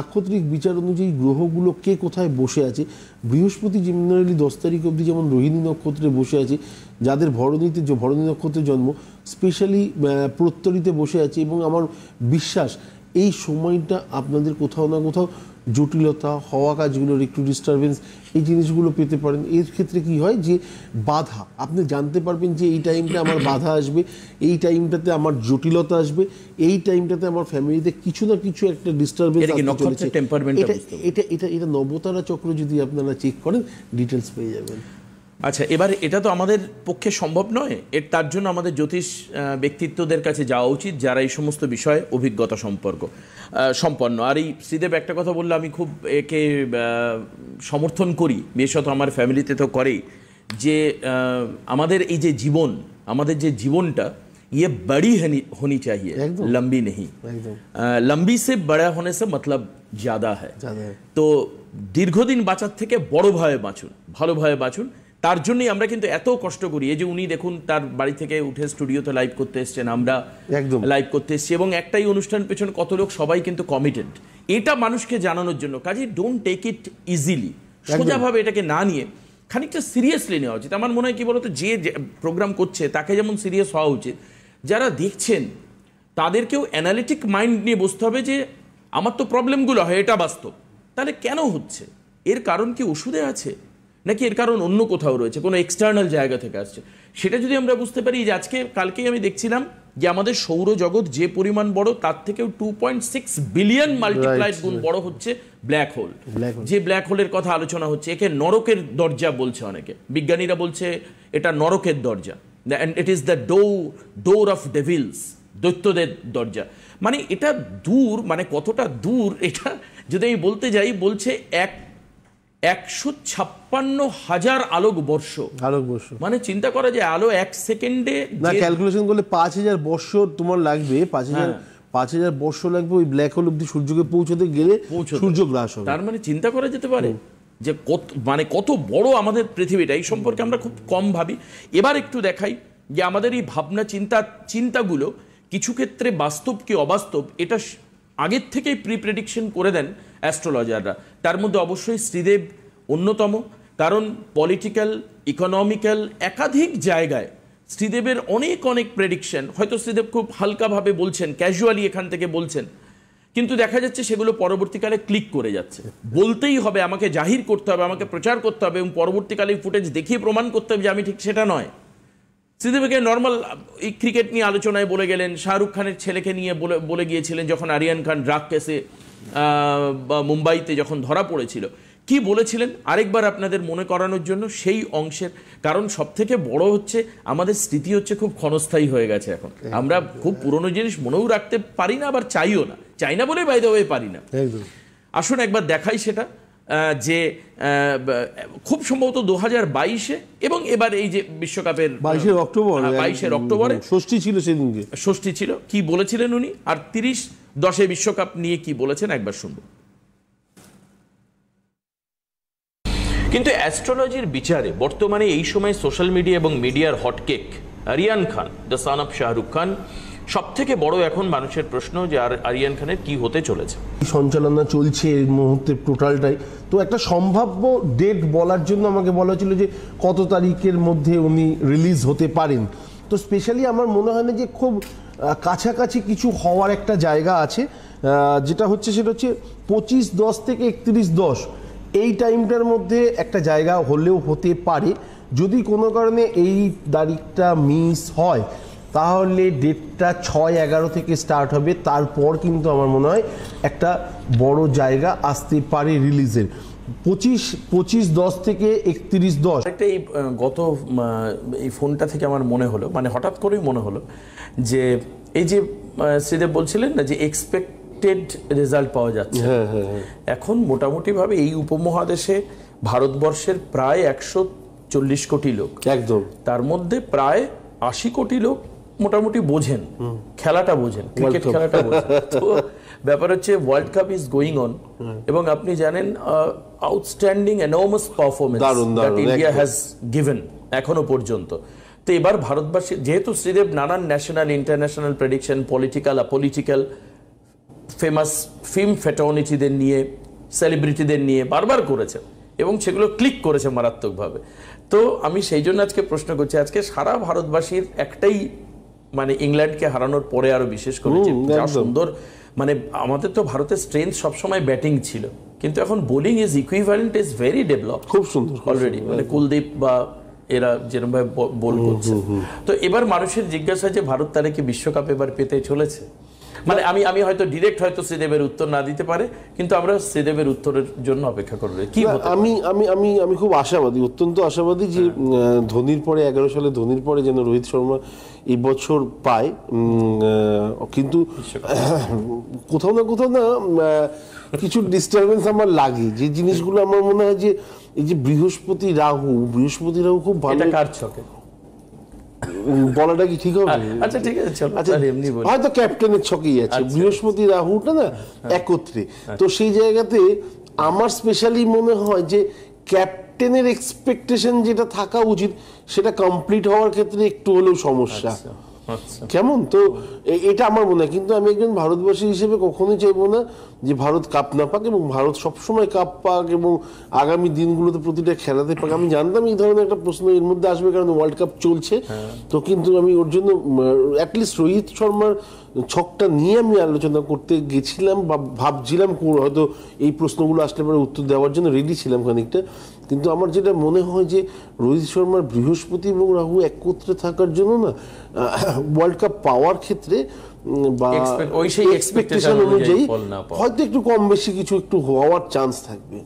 নাক্ষত্রিক বিচার অনুযায়ী গ্রহগুলো কে কোথায় বসে আছে। বৃহস্পতি জেনারেলি 10 তারিখ অবধি যেমন রোহিণী নক্ষত্রে বসে আছে, যাদের ভরণী নক্ষত্রে জন্ম, স্পেশালি প্রত্যরিতে বসে আছে। এবং আমার বিশ্বাস এই সময়টা আপনাদের কোথাও না কোথাও জটিলতা হওয়া, কাজগুলোর একটু ডিস্টারবেন্স, এই জিনিসগুলো পেতে পারেন। এর ক্ষেত্রে কি হয় যে বাধা, আপনি জানতে পারবেন যে এই টাইমটা আমার বাধা আসবে, এই টাইমটাতে আমার জটিলতা আসবে, এই টাইমটাতে আমার ফ্যামিলিতে কিছু না কিছু একটা ডিস্টারবেন্স চলছে। এটা নবতারা চক্র যদি আপনারা চেক করেন ডিটেলস পেয়ে যাবেন। আচ্ছা, এবার এটা তো আমাদের পক্ষে সম্ভব নয়, তার জন্য আমাদের জ্যোতিষ ব্যক্তিত্বদের কাছে যাওয়া উচিত যারা এই সমস্ত বিষয়ে অভিজ্ঞতা সম্পন্ন। আর এই শ্রীদেব একটা কথা বললে আমি খুব একে সমর্থন করি, বিশেষত আমার ফ্যামিলিতে তো করেই, যে আমাদের এই যে জীবন, আমাদের যে জীবনটা ये बड़ी होनी चाहिए, लंबी नहीं। लंबी से बड़ा होने से मतलब ज़्यादा है। তো দীর্ঘদিন বাঁচার থেকে বড়ভাবে বাঁচুন, ভালোভাবে বাঁচুন। তার জন্যই আমরা কিন্তু এত কষ্ট করি। এই যে উনি দেখুন তার বাড়ি থেকে উঠে স্টুডিওতে লাইভ করতে এসছেন, আমরা লাইভ করতে এসছি, এবং একটাই অনুষ্ঠান পেছনে কত লোক, সবাই কিন্তু কমিটেড এটা মানুষকে জানানোর জন্য। কাজেই ডোন্ট টেক ইট ইজিলি, সোজাভাবে এটাকে না নিয়ে খানিকটা সিরিয়াসলি নেওয়া উচিত। আমার মনে হয় কি বলতো, যে প্রোগ্রাম করছে তাকে যেমন সিরিয়াস হওয়া উচিত, যারা দেখছেন তাদেরকেও অ্যানালিটিক মাইন্ড নিয়ে বসতে হবে যে আমার তো প্রবলেমগুলো হয়, এটা বাস্তব, তাহলে কেন হচ্ছে, এর কারণ কি ওষুধে আছে নাকি এর কারণ অন্য কোথাও রয়েছে, কোনো এক্সটার্নাল জায়গা থেকে আসছে। সেটা যদি আমরা বুঝতে পারি, যে কালকেই আমি দেখছিলাম যে আমাদের সৌরজগৎ যে পরিমাণ বড়, তার থেকেও 2.6 বিলিয়ন মাল্টিপ্লাইড গুণ বড় হচ্ছে ব্ল্যাক হোল। যে ব্ল্যাক হোলের কথা আলোচনা হচ্ছে, একে নরকের দরজা বলছে অনেকে, বিজ্ঞানীরা বলছে এটা নরকের দরজা, and it is the door of devils, দৈত্যদের দরজা। মানে এটা দূর, মানে কতটা দূর এটা যদি আমি বলতে যাই, বলছে 156,000 আলোকবর্ষ। মানে চিন্তা করা যায়, আলো 1 সেকেন্ডে না, ক্যালকুলেশন করলে 5,000 বর্ষ তোমার লাগবে, 5,000 বর্ষ লাগবে ওই ব্ল্যাক হোল অব্দি সূর্যকে পৌঁছতে গেলে, সূর্য গ্রাস হবে। তার মানে চিন্তা করা যেতে পারে যে কত বড় আমাদের পৃথিবীটা। এই সম্পর্কে আমরা খুব কম ভাবি। এবার একটু দেখাই যে আমাদের এই ভাবনা চিন্তাগুলো কিছু ক্ষেত্রে বাস্তব কি অবাস্তব, এটা আগের থেকেই প্রিপ্রেডিকশন করে দেন অ্যাস্ট্রোলজাররা। তার মধ্যে অবশ্যই শ্রীদেব অন্যতম, কারণ পলিটিক্যাল, ইকোনমিক্যাল একাধিক জায়গায় শ্রীদেবের অনেক প্রেডিকশন, হয়তো শ্রীদেব খুব হালকাভাবে বলছেন, ক্যাজুয়ালি এখান থেকে বলছেন, কিন্তু দেখা যাচ্ছে সেগুলো পরবর্তীকালে ক্লিক করে যাচ্ছে। বলতেই হবে, আমাকে জাহির করতে হবে, আমাকে প্রচার করতে হবে, এবং পরবর্তীকালে ফুটেজ দেখিয়ে প্রমাণ করতে হবে যে আমি ঠিক সেটা নয়। শ্রীদেবকে নর্মাল এই ক্রিকেট নিয়ে আলোচনায় বলে গেলেন, শাহরুখ খানের ছেলেকে নিয়ে বলে গিয়েছিলেন যখন আরিয়ান খান ড্রাগ কেসে মুম্বাইতে যখন ধরা পড়েছিল, কি বলেছিলেন আরেকবার আপনাদের মনে করানোর জন্য সেই অংশের। কারণ সব থেকে বড় হচ্ছে আমাদের স্মৃতি হচ্ছে খুব ক্ষণস্থায়ী হয়ে গেছে এখন। আমরা খুব পুরনো জিনিস মনেও রাখতে পারি না, আবার চাইও না, চাই না বলে বাই দ্য ওয়ে পারি না। আসুন একবার দেখাই সেটা, যে খুব সম্ভবত 2022-এ, এবং এবার এই যে বিশ্বকাপের 22 অক্টোবরে ষষ্ঠী ছিল, সেদিনকে ষষ্ঠী ছিল, কি বলেছিলেন উনি, আর 30-10 বিশ্বকাপ নিয়ে কি বলেছেন একবার শুনবো। কিন্তু অ্যাস্ট্রোলজির বিচারে বর্তমানে এই সময় সোশ্যাল মিডিয়া এবং মিডিয়ার hotcake Aryan Khan, the son of Shahrukh Khan, সব থেকে বড় এখন মানুষের প্রশ্ন যে আরিয়ান খানের কি হতে চলেছে। সঞ্চালনা চলছে এই মুহূর্তে টোটালটাই। তো একটা সম্ভাব্য ডেট বলার জন্য আমাকে বলা হয়েছিল যে কত তারিখের মধ্যে উনি রিলিজ হতে পারেন। তো স্পেশালি আমার মনে হয় না যে খুব কাছাকাছি কিছু হওয়ার একটা জায়গা আছে। যেটা হচ্ছে সেটা হচ্ছে 25-10 থেকে 31-10 এই টাইমটার মধ্যে একটা জায়গা হলেও হতে পারে। যদি কোনো কারণে এই তারিখটা মিস হয় তাহলে ডেটটা 6-11 থেকে স্টার্ট হবে। তারপর কিন্তু আমার মনে হয় একটা বড় জায়গা আসতে পারে রিলিজের। 25-10 থেকে 31-10। একটা এই গত এই ফোনটা থেকে আমার মনে হলো, মানে হঠাৎ করেই মনে হলো যে এই যে শ্রীদেব বলছিলেন না যে এক্সপেক্টেড রেজাল্ট পাওয়া যাচ্ছে, এখন মোটামুটিভাবে এই উপমহাদেশে ভারতবর্ষের প্রায় 140 কোটি লোক, একদম তার মধ্যে প্রায় 80 কোটি লোক মোটামুটি বোঝেন, খেলাটা বোঝেন, ক্রিকেট খেলাটা বোঝেন। তো ব্যাপার হচ্ছে world cup is going on, এবং আপনি জানেন outstanding enormous performance that India has given এখনো পর্যন্ত। তো এবার ভারতবাসী, যেহেতু শ্রীদেব নানান national international prediction, political, apolitical famous film ফ্যাটার্নিটিদের নিয়ে, সেলিব্রিটিদের নিয়ে বারবার করেছেন এবং সেগুলো ক্লিক করেছে মারাত্মকভাবে। তো আমি সেই জন্য আজকে প্রশ্ন করছি, আজকে সারা ভারতবাসীর একটাই মানে ইংল্যান্ডকে হারানোর পরে আরো বিশেষ করে যে যা সুন্দর, মানে আমাদের তো ভারতের স্ট্রেংথ সবসময় ব্যাটিং ছিল, কিন্তু এখন bowling is equivalent, is very develop, খুব সুন্দর অলরেডি। মানে কুলদীপ বা এরা যেরকম ভাবে বল করছে। তো এবার মানুষের জিজ্ঞাসা যে ভারত তাহলে কি বিশ্বকাপ এবার পেতে চলেছে? মানে আমি হয়তো ডিরেক্ট হয়তো শ্রীদেবের উত্তর না দিতে পারে, কিন্তু আমরা শ্রীদেবের উত্তরের জন্য অপেক্ষা করব। কি আমি আমি আমি আমি খুব আশাবাদী, অত্যন্ত আশাবাদী যে ধোনির পরে 11 সালে ধোনির পরে যেন রোহিত শর্মা এই বছর পায়। কিন্তু কোথাও না কিছু ডিস্টারবেন্স আমার লাগে, যে জিনিসগুলো আমার মনে হয় যে এই যে বৃহস্পতি রাহু খুব ভালো। এটা কার ছকে বলাটা কি ঠিক হবে? আচ্ছা ঠিক আছে, চলো এমনি বলি। হয়তো ক্যাপ্টেনের ছকেই আছে বৃহস্পতি রাহুটা না একত্রে। তো সেই জায়গাতে আমার স্পেশালি মনে হয় যে ক্যাপ্টেনের এক্সপেকটেশন যেটা থাকা উচিত সেটা কমপ্লিট হওয়ার ক্ষেত্রে একটু হলেও সমস্যা। কেমন তো এটা আমার মনে হয়। কিন্তু আমি একজন ভারতবাসী হিসেবে কখনোই চাইবো না যে ভারত কাপ না পাক, এবং ভারত সবসময় কাপ পাক এবং আগামী দিনগুলোতে প্রতিটা খেলাতে পাক। আমি জানতাম এই ধরনের একটা প্রশ্ন এর মধ্যে আসবে, কারণ ওয়ার্ল্ড কাপ চলছে। তো কিন্তু আমি ওর জন্য অ্যাটলিস্ট রোহিত শর্মার ছকটা নিয়ে আমি আলোচনা করতে গেছিলাম বা ভাবছিলাম, হয়তো এই প্রশ্নগুলো আসলে পরে উত্তর দেওয়ার জন্য রেডি ছিলাম খানিকটা। কিন্তু আমার যেটা মনে হয় যে রোহিত শর্মার বৃহস্পতি এবং রাহু একত্রে থাকার জন্য না ওয়ার্ল্ড কাপ পাওয়ার ক্ষেত্রে বা এক্সপেকটেশন অনুযায়ী হয়তো একটু কম বেশি কিছু একটু হওয়ার চান্স থাকবে।